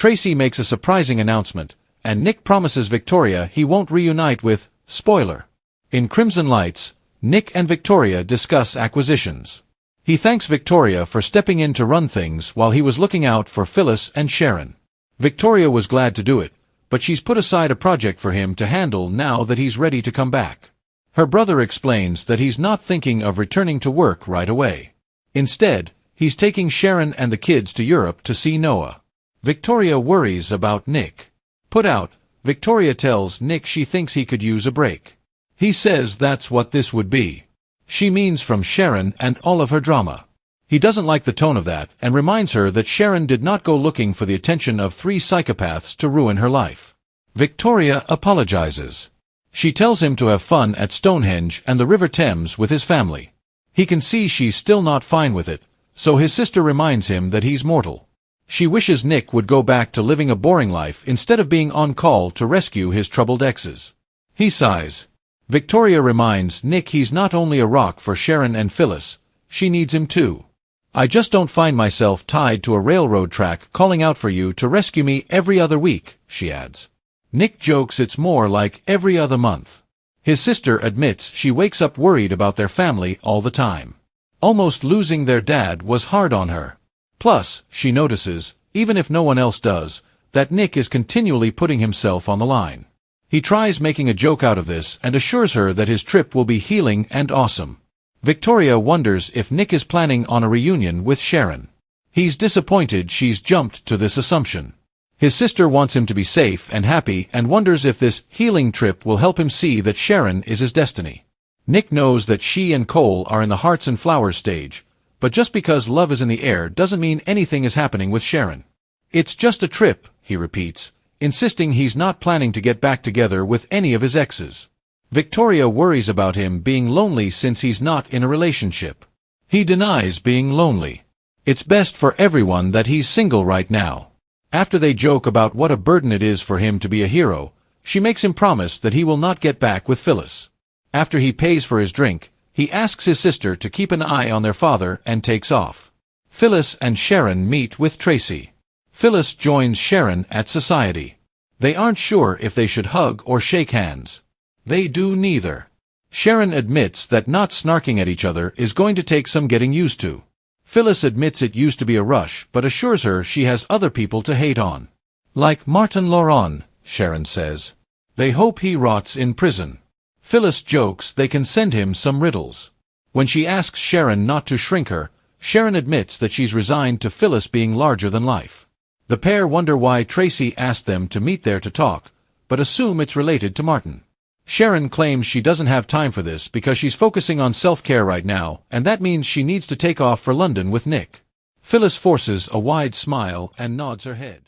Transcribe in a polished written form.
Traci makes a surprising announcement, and Nick promises Victoria he won't reunite with, spoiler. In Crimson Lights, Nick and Victoria discuss acquisitions. He thanks Victoria for stepping in to run things while he was looking out for Phyllis and Sharon. Victoria was glad to do it, but she's put aside a project for him to handle now that he's ready to come back. Her brother explains that he's not thinking of returning to work right away. Instead, he's taking Sharon and the kids to Europe to see Noah. Victoria worries about Nick. Put out, Victoria tells Nick she thinks he could use a break. He says that's what this would be. She means from Sharon and all of her drama. He doesn't like the tone of that and reminds her that Sharon did not go looking for the attention of 3 psychopaths to ruin her life. Victoria apologizes. She tells him to have fun at Stonehenge and the River Thames with his family. He can see she's still not fine with it, so his sister reminds him that he's mortal. She wishes Nick would go back to living a boring life instead of being on call to rescue his troubled exes. He sighs. Victoria reminds Nick he's not only a rock for Sharon and Phyllis, she needs him too. I just don't find myself tied to a railroad track calling out for you to rescue me every other week, she adds. Nick jokes it's more like every other month. His sister admits she wakes up worried about their family all the time. Almost losing their dad was hard on her. Plus, she notices, even if no one else does, that Nick is continually putting himself on the line. He tries making a joke out of this and assures her that his trip will be healing and awesome. Victoria wonders if Nick is planning on a reunion with Sharon. He's disappointed she's jumped to this assumption. His sister wants him to be safe and happy and wonders if this healing trip will help him see that Sharon is his destiny. Nick knows that she and Cole are in the hearts and flowers stage, but just because love is in the air doesn't mean anything is happening with Sharon. It's just a trip, he repeats, insisting he's not planning to get back together with any of his exes. Victoria worries about him being lonely since he's not in a relationship. He denies being lonely. It's best for everyone that he's single right now. After they joke about what a burden it is for him to be a hero, she makes him promise that he will not get back with Phyllis. After he pays for his drink, he asks his sister to keep an eye on their father and takes off. Phyllis and Sharon meet with Traci. Phyllis joins Sharon at society. They aren't sure if they should hug or shake hands. They do neither. Sharon admits that not snarking at each other is going to take some getting used to. Phyllis admits it used to be a rush but assures her she has other people to hate on. Like Martin Laurent, Sharon says. They hope he rots in prison. Phyllis jokes they can send him some riddles. When she asks Sharon not to shrink her, Sharon admits that she's resigned to Phyllis being larger than life. The pair wonder why Traci asked them to meet there to talk, but assume it's related to Martin. Sharon claims she doesn't have time for this because she's focusing on self-care right now, and that means she needs to take off for London with Nick. Phyllis forces a wide smile and nods her head.